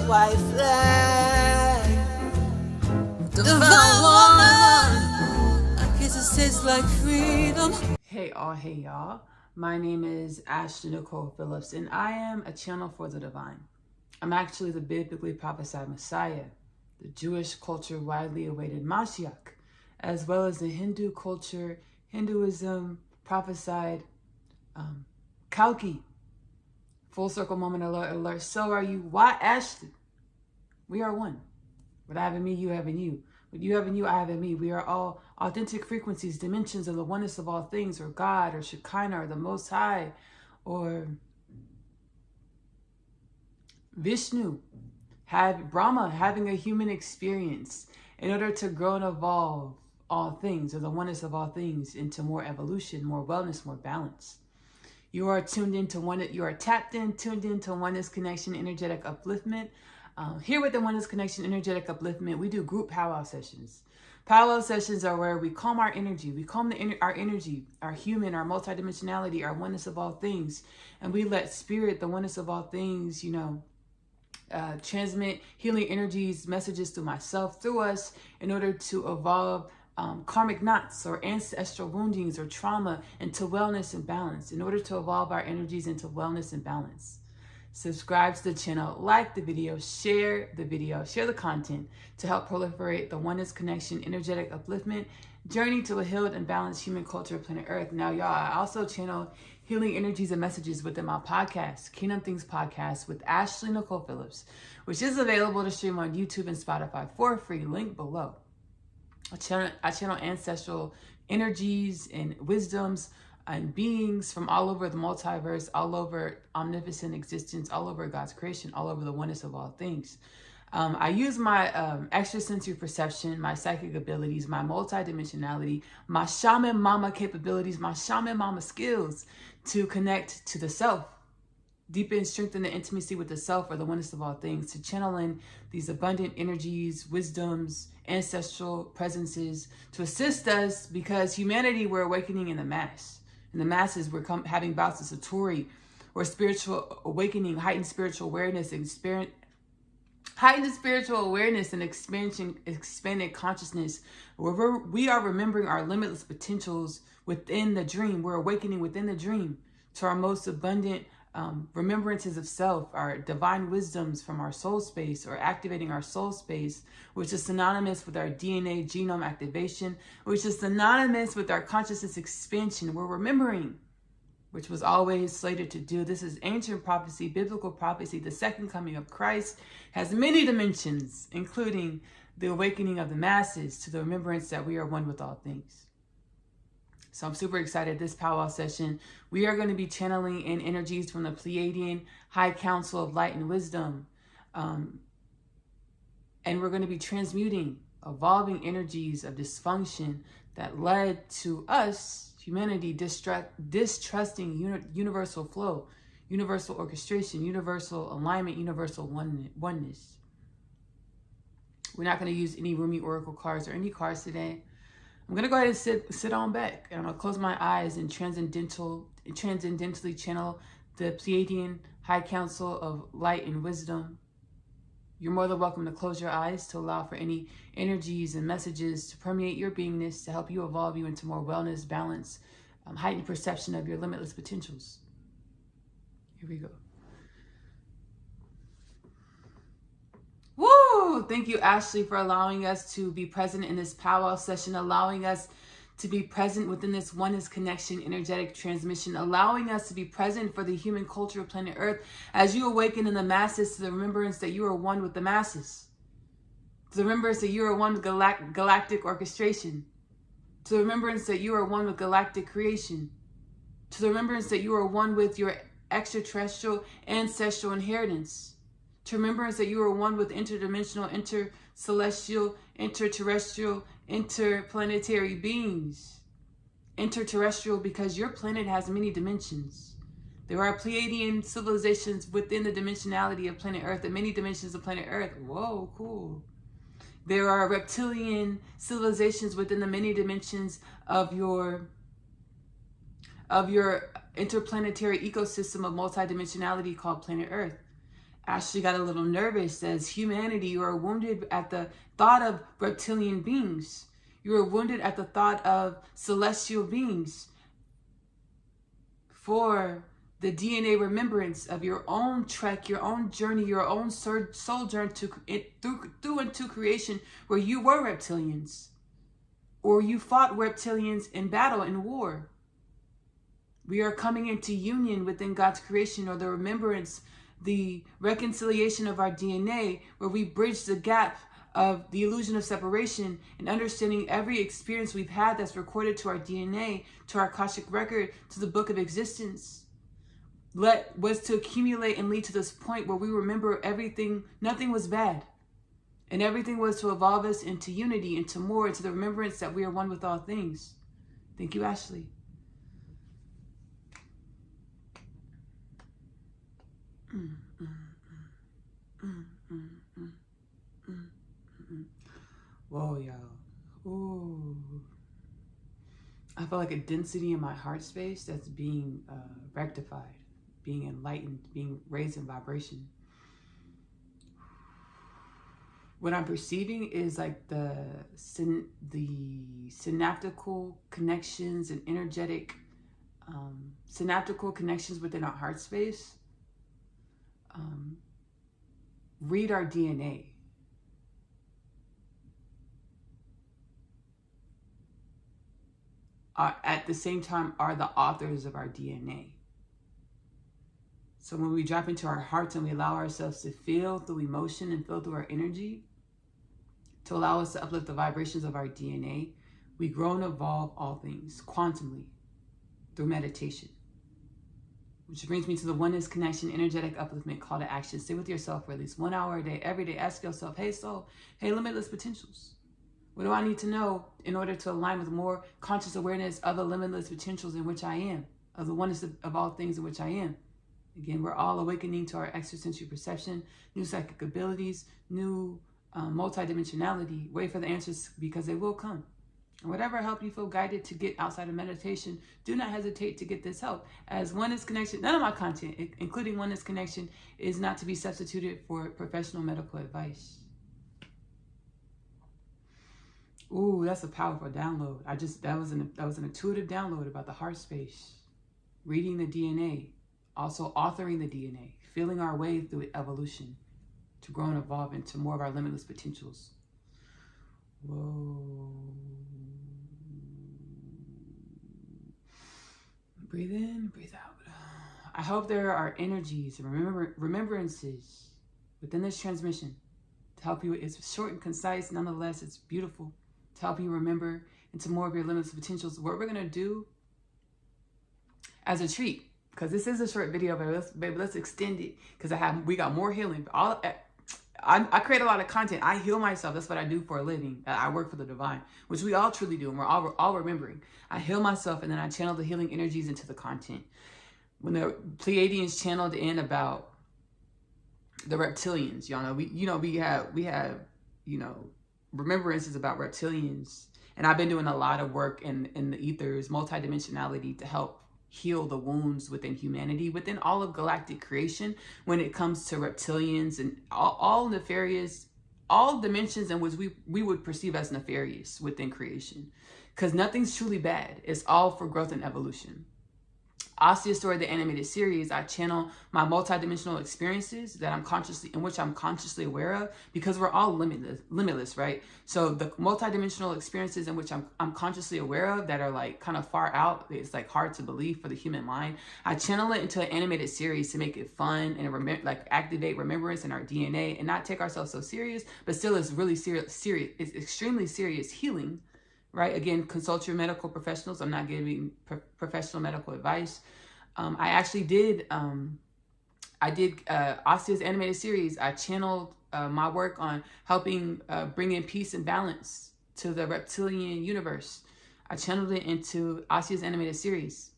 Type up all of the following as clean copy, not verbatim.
white flag. Divine woman, I guess it tastes like freedom. Hey y'all. My name is Ashley-Nicole Phillips, and I am a channel for the divine. I'm actually the biblically prophesied Messiah, the Jewish culture widely awaited Mashiach, as well as the Hindu culture, Hinduism prophesied Kalki. Full circle moment alert. So are you. Why Ashley? We are one. What I have in me, you have in you. What you have in you, I have in me. We are all authentic frequencies, dimensions of the oneness of all things, or God, or Shekinah, or the Most High, or Vishnu, Brahma, having a human experience in order to grow and evolve all things, or the oneness of all things, into more evolution, more wellness, more balance. You are tuned into you are tapped in, tuned into Oneness Connection Energetic Upliftment. Here with the Oneness Connection Energetic Upliftment, we do group powwow sessions. Powwow sessions are where we calm our energy. We calm our energy, our human, our multidimensionality, our oneness of all things. And we let spirit, the oneness of all things, transmit healing energies, messages to myself, through us, in order to evolve karmic knots or ancestral woundings or trauma into wellness and balance, in order to evolve our energies into wellness and balance. Subscribe to the channel, like the video, share the content to help proliferate the Oneness Connection Energetic Upliftment journey to a healed and balanced human culture of planet Earth. Now, y'all, I also channel healing energies and messages within my podcast, Kingdom Things Podcast with Ashley-Nicole Phillips, which is available to stream on YouTube and Spotify for free. Link below. I channel ancestral energies and wisdoms and beings from all over the multiverse, all over omnipotent existence, all over God's creation, all over the oneness of all things. I use my extrasensory perception, my psychic abilities, my multidimensionality, my shaman mama capabilities, my shaman mama skills to connect to the self, deepen and strengthen the intimacy with the self, or the oneness of all things, to channel in these abundant energies, wisdoms, ancestral presences to assist us, because humanity, we're awakening in the mass. In the masses, we're having bouts of Satori, or spiritual awakening, heightened spiritual awareness, and expanded consciousness, where we are remembering our limitless potentials within the dream. We're awakening within the dream to our most abundant remembrances of self, our divine wisdoms from our soul space, or activating our soul space, which is synonymous with our DNA genome activation, which is synonymous with our consciousness expansion. We're remembering, which was always slated to do. This is ancient prophecy, biblical prophecy. The second coming of Christ has many dimensions, including the awakening of the masses to the remembrance that we are one with all things. So I'm super excited. This powwow session, we are going to be channeling in energies from the Pleiadian High Council of Light and Wisdom. And we're going to be transmuting evolving energies of dysfunction that led to us, humanity, distrusting universal flow, universal orchestration, universal alignment, universal oneness. We're not going to use any Rumi Oracle cards or any cards today. I'm going to go ahead and sit on back, and I'm going to close my eyes and transcendentally channel the Pleiadian High Council of Light and Wisdom. You're more than welcome to close your eyes to allow for any energies and messages to permeate your beingness, to help you evolve you into more wellness, balance, heightened perception of your limitless potentials. Here we go. Woo! Thank you, Ashley, for allowing us to be present in this powwow session, allowing us to be present within this Oneness Connection energetic transmission, allowing us to be present for the human culture of planet Earth as you awaken in the masses to the remembrance that you are one with the masses, to the remembrance that you are one with galactic orchestration, to the remembrance that you are one with galactic creation, to the remembrance that you are one with your extraterrestrial ancestral inheritance, to remembrance that you are one with interdimensional, intercelestial, interterrestrial, interplanetary beings. Interterrestrial because your planet has many dimensions. There are Pleiadian civilizations within the dimensionality of planet Earth, the many dimensions of planet Earth. Whoa, cool. There are reptilian civilizations within the many dimensions of your interplanetary ecosystem of multidimensionality called planet Earth. Ashley got a little nervous, says, humanity, you are wounded at the thought of reptilian beings. You are wounded at the thought of celestial beings. For the DNA remembrance of your own trek, your own journey, your own sojourn through into creation, where you were reptilians, or you fought reptilians in battle, in war. We are coming into union within God's creation, or the remembrance, the reconciliation of our DNA, where we bridge the gap of the illusion of separation and understanding every experience we've had that's recorded to our DNA, to our Akashic record, to the book of existence. Was to accumulate and lead to this point where we remember everything, nothing was bad. And everything was to evolve us into unity, into more, into the remembrance that we are one with all things. Thank you, Ashley. Whoa, y'all. Ooh. I feel like a density in my heart space that's being rectified, being enlightened, being raised in vibration. What I'm perceiving is like the synaptical connections and energetic synaptical connections within our heart space. Read our DNA. At the same time, are the authors of our DNA. So when we drop into our hearts and we allow ourselves to feel through emotion and feel through our energy, to allow us to uplift the vibrations of our DNA, we grow and evolve all things quantumly through meditation. Which brings me to the Oneness Connection Energetic Upliftment call to action. Stay with yourself for at least 1 hour a day, every day. Ask yourself, hey soul, hey limitless potentials. What do I need to know in order to align with more conscious awareness of the limitless potentials in which I am, of the oneness of all things in which I am? Again, we're all awakening to our extrasensory perception, new psychic abilities, new multidimensionality. Wait for the answers because they will come. And whatever help you feel guided to get outside of meditation, do not hesitate to get this help. As Oneness Connection, none of my content, including Oneness Connection, is not to be substituted for professional medical advice. Ooh, that's a powerful download. That was an intuitive download about the heart space, reading the DNA, also authoring the DNA, feeling our way through evolution to grow and evolve into more of our limitless potentials. Whoa. Breathe in, breathe out. I hope there are energies and remembrances within this transmission to help you. It's short and concise, nonetheless, it's beautiful. To help you remember into more of your limitless potentials. What we're going to do as a treat, because this is a short video, but let's extend it, because we got more healing. I create a lot of content. I heal myself. That's what I do for a living. I work for the divine, which we all truly do, and we're all remembering. I heal myself, and then I channel the healing energies into the content. When the Pleiadians channeled in about the reptilians, y'all know, we have remembrances about reptilians, and I've been doing a lot of work in the ethers, multidimensionality, to help heal the wounds within humanity, within all of galactic creation, when it comes to reptilians and all nefarious, all dimensions in which we would perceive as nefarious within creation, because nothing's truly bad. It's all for growth and evolution. Ashley Story, the animated series, I channel my multidimensional experiences in which I'm consciously aware of, because we're all limitless, right? So the multidimensional experiences in which I'm consciously aware of that are like kind of far out, it's like hard to believe for the human mind. I channel it into an animated series to make it fun and activate remembrance in our DNA and not take ourselves so serious, but still it's really serious. It's extremely serious healing. Right? Again, consult your medical professionals. I'm not giving professional medical advice. I actually did Asya's animated series. I channeled my work on helping bring in peace and balance to the reptilian universe. I channeled it into Asya's animated series.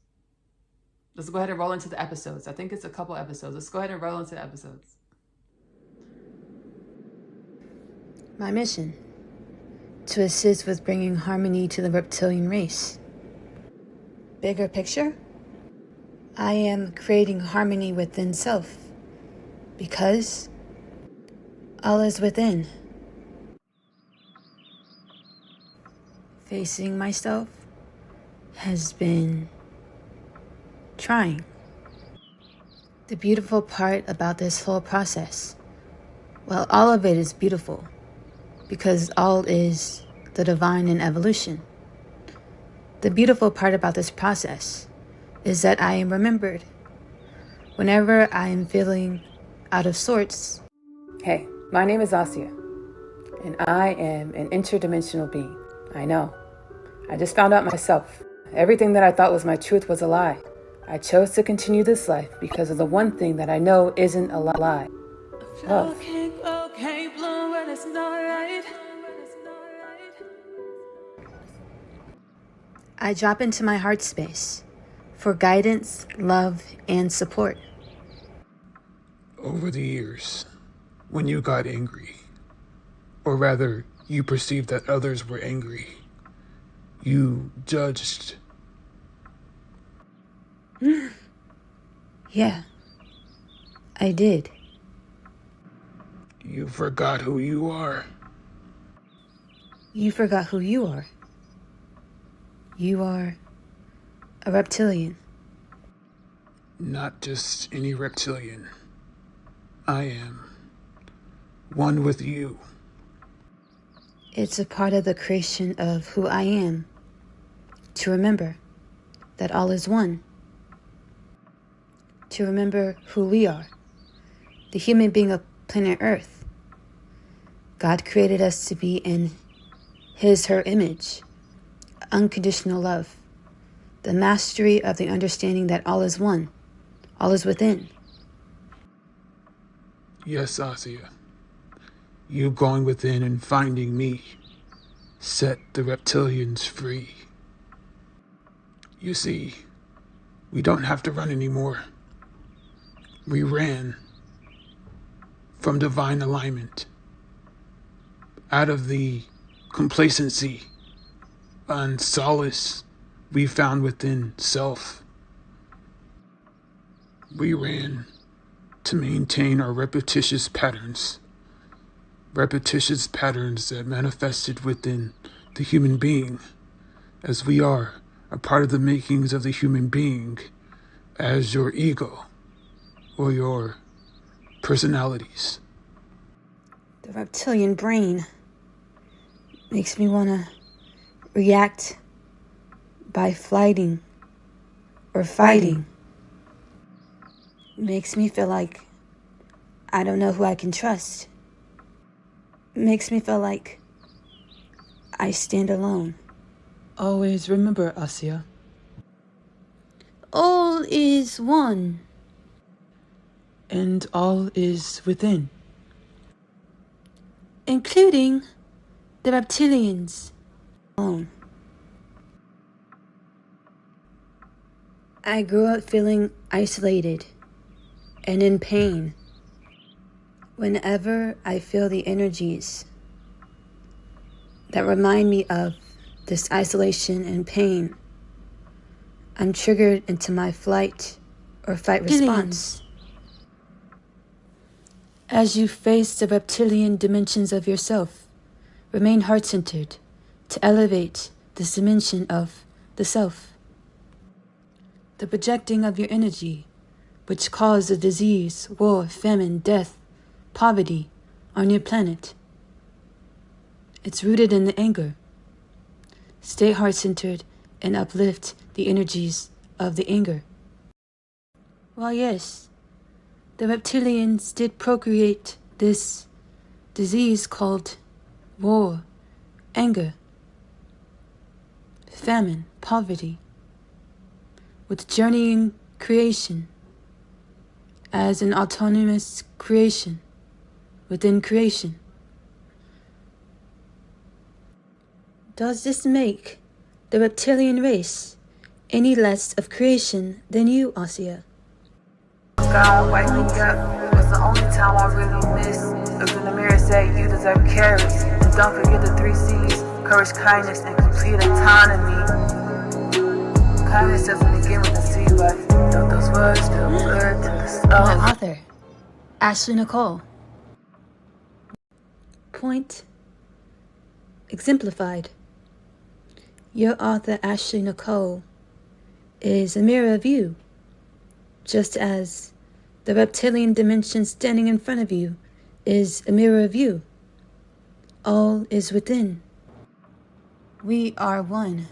Let's go ahead and roll into the episodes. I think it's a couple episodes. Let's go ahead and roll into the episodes. My mission: to assist with bringing harmony to the reptilian race. Bigger picture? I am creating harmony within self, because all is within. Facing myself has been trying. The beautiful part about this whole process, well, all of it is beautiful because all is the divine in evolution. The beautiful part about this process is that I am remembered. Whenever I am feeling out of sorts. Hey, my name is Asya, and I am an interdimensional being. I know. I just found out myself. Everything that I thought was my truth was a lie. I chose to continue this life because of the one thing that I know isn't a lie. Love. I drop into my heart space for guidance, love, and support. Over the years, when you got angry, or rather, you perceived that others were angry, you judged. Yeah, I did. You forgot who you are. You forgot who you are. You are a reptilian. Not just any reptilian. I am one with you. It's a part of the creation of who I am, to remember that all is one. To remember who we are, the human being of planet Earth. God created us to be in her image, unconditional love, the mastery of the understanding that all is one, all is within. Yes, Asya. You going within and finding me set the reptilians free. You see, we don't have to run anymore. We ran from divine alignment, out of the complacency and solace we found within self. We ran to maintain our repetitious patterns that manifested within the human being, as we are a part of the makings of the human being, as your ego or your personalities. The reptilian brain makes me want to react by flighting or fighting. Makes me feel like I don't know who I can trust. Makes me feel like I stand alone. Always remember, Asya. All is one. And all is within. Including the reptilians. Alone. I grew up feeling isolated and in pain. Whenever I feel the energies that remind me of this isolation and pain, I'm triggered into my flight or fight response. As you face the reptilian dimensions of yourself, remain heart-centered to elevate this dimension of the self. The projecting of your energy, which caused the disease, war, famine, death, poverty on your planet. It's rooted in the anger. Stay heart-centered and uplift the energies of the anger. Well, yes, the reptilians did procreate this disease called war, anger, famine, poverty, with journeying creation as an autonomous creation within creation. Does this make the reptilian race any less of creation than you, Asya? God wake me up. It was the only time I really missed. Looked in the mirror and said, you deserve carrots. And don't forget the 3 C's: courage, kindness, and complete autonomy. Kindness doesn't begin with a C, but don't those words feel good to the soul? I'm an author. Ashley-Nicole. Point exemplified. Your author, Ashley-Nicole, is a mirror of you, just as the reptilian dimension standing in front of you is a mirror of you. All is within. We are one.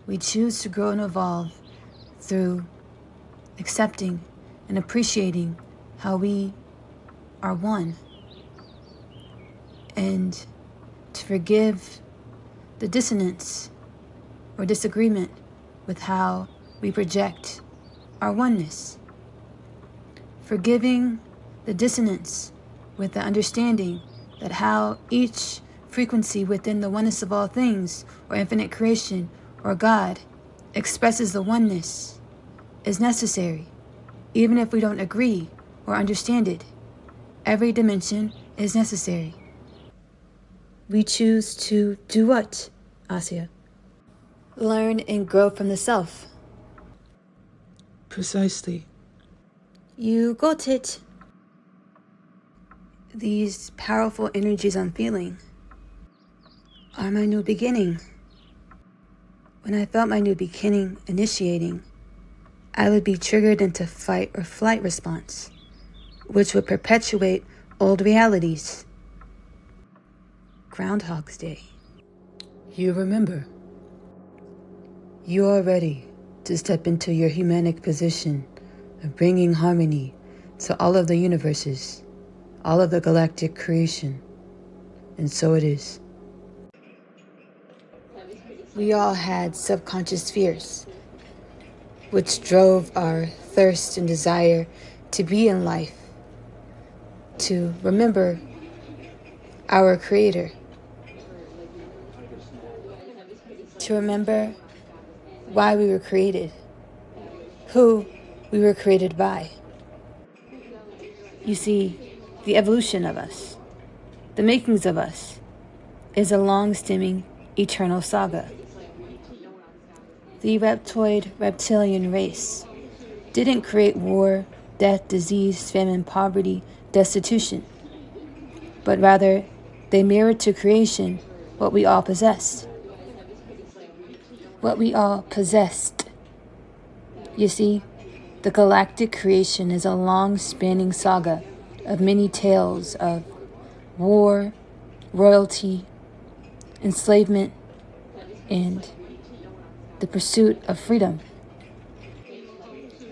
We choose to grow and evolve through accepting and appreciating how we are one, and to forgive the dissonance or disagreement with how we project our oneness. Forgiving the dissonance with the understanding that how each frequency within the oneness of all things, or infinite creation, or God, expresses the oneness is necessary, even if we don't agree or understand it. Every dimension is necessary. We choose to do what, Asya? Learn and grow from the self. Precisely. You got it. These powerful energies I'm feeling are my new beginning. When I felt my new beginning initiating, I would be triggered into fight or flight response, which would perpetuate old realities. Groundhog's Day. You remember. You are ready to step into your humanic position of bringing harmony to all of the universes, all of the galactic creation. And so it is. We all had subconscious fears, which drove our thirst and desire to be in life, to remember our Creator, to remember why we were created, who we were created by. You see, the evolution of us, the makings of us, is a long-stemming, eternal saga. The reptilian race didn't create war, death, disease, famine, poverty, destitution, but rather they mirrored to creation what we all possessed. What we all possessed. You see, the galactic creation is a long-spanning saga of many tales of war, royalty, enslavement, and the pursuit of freedom.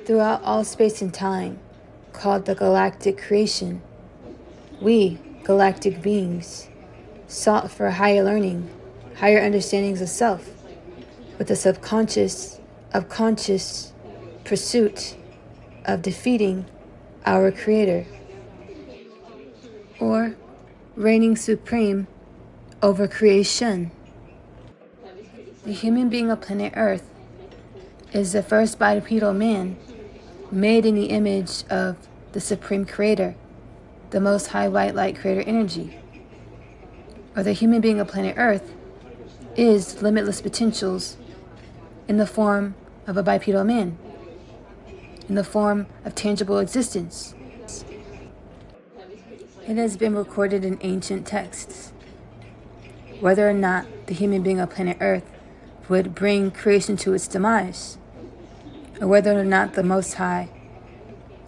Throughout all space and time, called the galactic creation, we, galactic beings, sought for higher learning, higher understandings of self, with the subconscious, conscious pursuit of defeating our Creator, or reigning supreme over creation. The human being of planet Earth is the first bipedal man made in the image of the Supreme Creator, the Most High White Light Creator Energy. Or the human being of planet Earth is limitless potentials in the form of a bipedal man, in the form of tangible existence. It has been recorded in ancient texts. Whether or not the human being of planet Earth would bring creation to its demise, or whether or not the Most High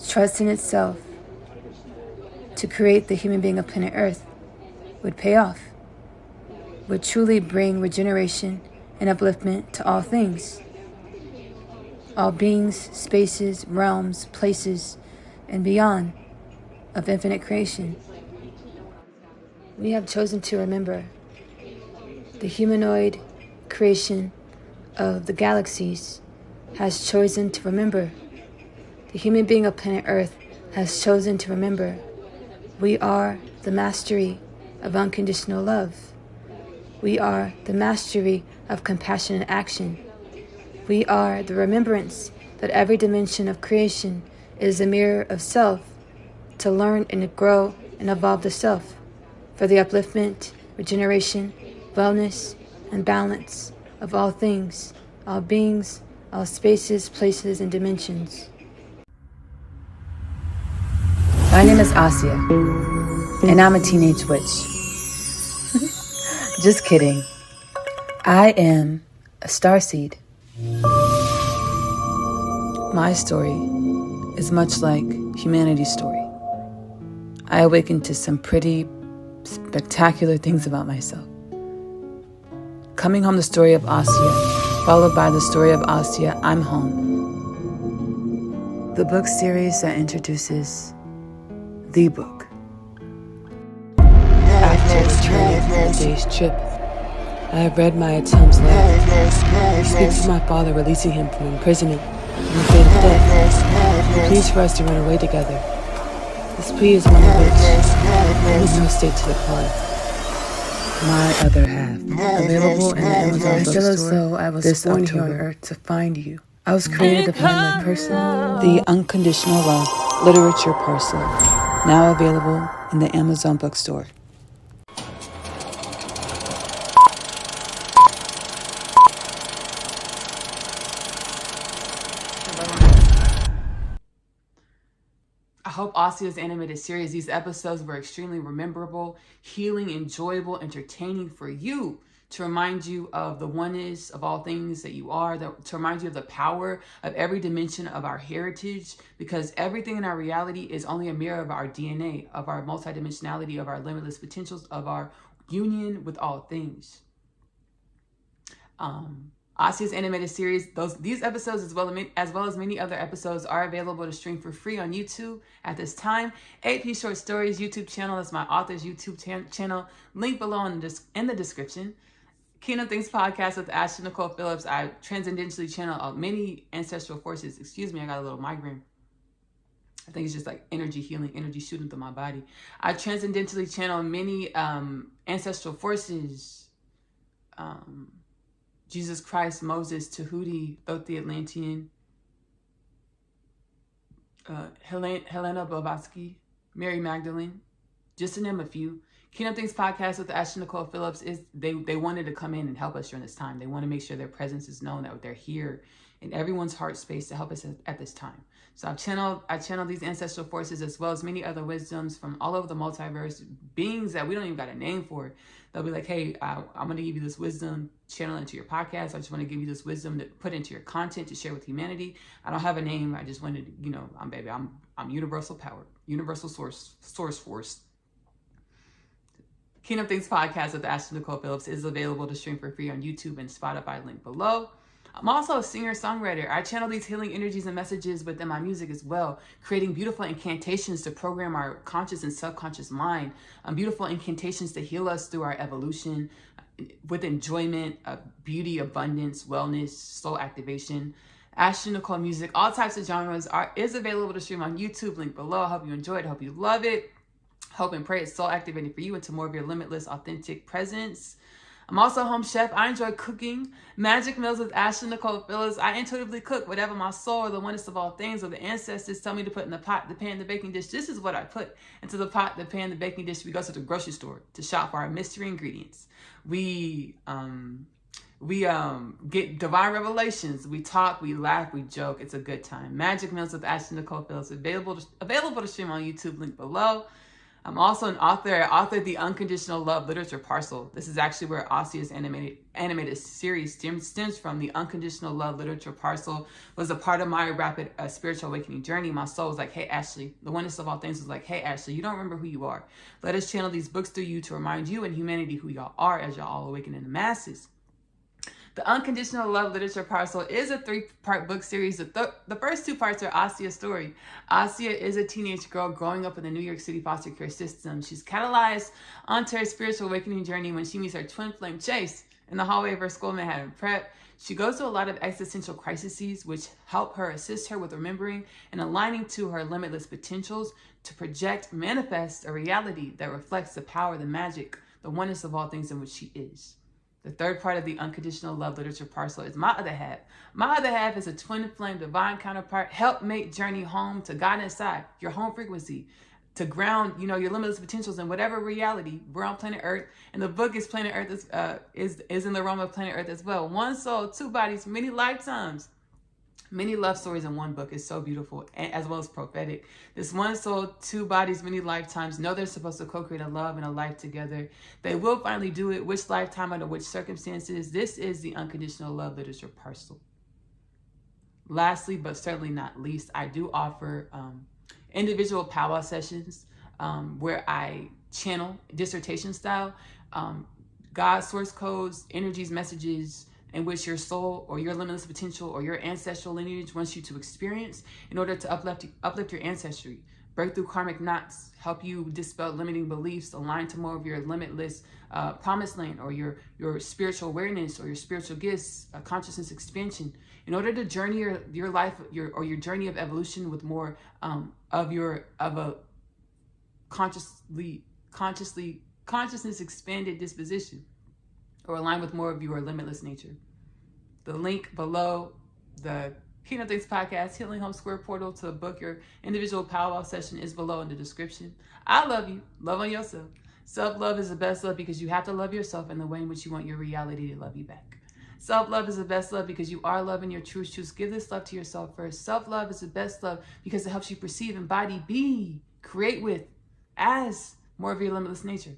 trusts in itself to create the human being of planet Earth would pay off, would truly bring regeneration and upliftment to all things, all beings, spaces, realms, places, and beyond of infinite creation. We have chosen to remember the humanoid creation of the galaxies has chosen to remember. The human being of planet Earth has chosen to remember. We are the mastery of unconditional love. We are the mastery of compassion and action. We are the remembrance that every dimension of creation is a mirror of self, to learn and grow and evolve the self for the upliftment, regeneration, wellness, and balance of all things, all beings, all spaces, places, and dimensions. My name is Asya, and I'm a teenage witch. Just kidding. I am a starseed. My story is much like humanity's story. I awakened to some pretty spectacular things about myself. Coming home, the story of Asya, followed by the story of Asya, I'm home. The book series that introduces the book. After returning from a day's trip, I have read my Atum's letter. He speaks of my father releasing him from imprisonment and the fate of death. He pleads for us to run away together. This plea is one of which I make no state to decline. My other half, available in the Amazon bookstore. I feel as though I was born here on Earth to find you. I was created to find my person. The Unconditional Love Literature Parcel, now available in the Amazon bookstore. I hope Asya's animated series, these episodes were extremely memorable, healing, enjoyable, entertaining for you, to remind you of the oneness of all things that you are, to remind you of the power of every dimension of our heritage, because everything in our reality is only a mirror of our DNA, of our multidimensionality, of our limitless potentials, of our union with all things. Asya's animated series, these episodes as well as many other episodes are available to stream for free on YouTube at this time. AP Short Stories YouTube channel, that's my author's YouTube channel, link below in the description. Kingdom Things Podcast with Ashley-Nicole Phillips. I transcendentally channel many ancestral forces. Excuse me, I got a little migraine. I think it's just like energy healing, energy shooting through my body. I transcendentally channel many ancestral forces. Jesus Christ, Moses, Tahuti, Thoth the Atlantean, Helena Blavatsky, Mary Magdalene, just to name a few. Kingdom Things Podcast with Ashley-Nicole Phillips they wanted to come in and help us during this time. They want to make sure their presence is known, that they're here in everyone's heart space to help us at this time. So I channel these ancestral forces as well as many other wisdoms from all over the multiverse, beings that we don't even got a name for. They'll be like, hey, I'm going to give you this wisdom, channel into your podcast. I just want to give you this wisdom to put into your content to share with humanity. I don't have a name. I just wanted to, I'm universal power, universal source force. Kingdom Things Podcast with Ashley-Nicole Phillips is available to stream for free on YouTube and Spotify, link below. I'm also a singer-songwriter. I channel these healing energies and messages within my music as well, creating beautiful incantations to program our conscious and subconscious mind, beautiful incantations to heal us through our evolution with enjoyment, beauty, abundance, wellness, soul activation. Ashley-Nicole music, all types of genres is available to stream on YouTube, link below. I hope you enjoy it. I hope you love it. Hope and pray it's soul activating for you into more of your limitless, authentic presence. I'm also a home chef. I enjoy cooking. Magic Meals with Ashley-Nicole Phillips. I intuitively cook whatever my soul or the oneness of all things or the ancestors tell me to put in the pot, the pan, the baking dish. This is what I put into the pot, the pan, the baking dish. We go to the grocery store to shop for our mystery ingredients. We get divine revelations. We talk, we laugh, we joke. It's a good time. Magic Meals with Ashley-Nicole Phillips. Available to stream on YouTube, link below. I'm also an author. I authored the Unconditional Love Literature Parcel. This is actually where Asya's animated series stems from. The Unconditional Love Literature Parcel was a part of my rapid spiritual awakening journey. My soul was like, hey, Ashley, the oneness of all things was like, hey, Ashley, you don't remember who you are. Let us channel these books through you to remind you and humanity who y'all are as y'all all awaken in the masses. The Unconditional Love Literature Parcel is a 3-part book series. The first 2 parts are Asya's story. Asya is a teenage girl growing up in the New York City foster care system. She's catalyzed onto her spiritual awakening journey when she meets her twin flame Chase in the hallway of her school Manhattan Prep. She goes through a lot of existential crises which help her assist her with remembering and aligning to her limitless potentials to project, manifest a reality that reflects the power, the magic, the oneness of all things in which she is. The third part of the Unconditional Love Literature Parcel is my other half. My other half is a twin flame divine counterpart, helpmate journey home to God inside, your home frequency, to ground, your limitless potentials in whatever reality. We're on planet Earth, and the book is planet Earth is in the realm of planet Earth as well. One soul, 2 bodies, many lifetimes. Many love stories in one book is so beautiful, as well as prophetic. This one soul, two bodies, many lifetimes, know they're supposed to co-create a love and a life together. They will finally do it. Which lifetime, under which circumstances? This is the unconditional love literature parcel. Lastly, but certainly not least, I do offer individual powwow sessions where I channel dissertation style, God source codes, energies, messages, in which your soul or your limitless potential or your ancestral lineage wants you to experience in order to uplift your ancestry, break through karmic knots, help you dispel limiting beliefs, align to more of your limitless promised land, or your spiritual awareness, or your spiritual gifts, consciousness expansion, in order to journey your life, your journey of evolution with more of a consciousness expanded disposition, or align with more of your limitless nature. The link below the Kingdom Things Podcast Healing Home Square portal to book your individual powwow session is below in the description. I love you. Love on yourself. Self-love is the best love because you have to love yourself in the way in which you want your reality to love you back. Self-love is the best love because you are loving your true truths. Give this love to yourself first. Self-love is the best love because it helps you perceive, embody, be, create with, as more of your limitless nature.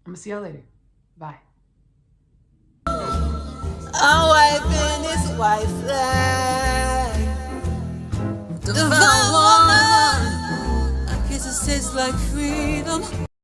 I'm going to see y'all later. Bye. I'm wiping this white flag. Divine woman. I guess it tastes like freedom.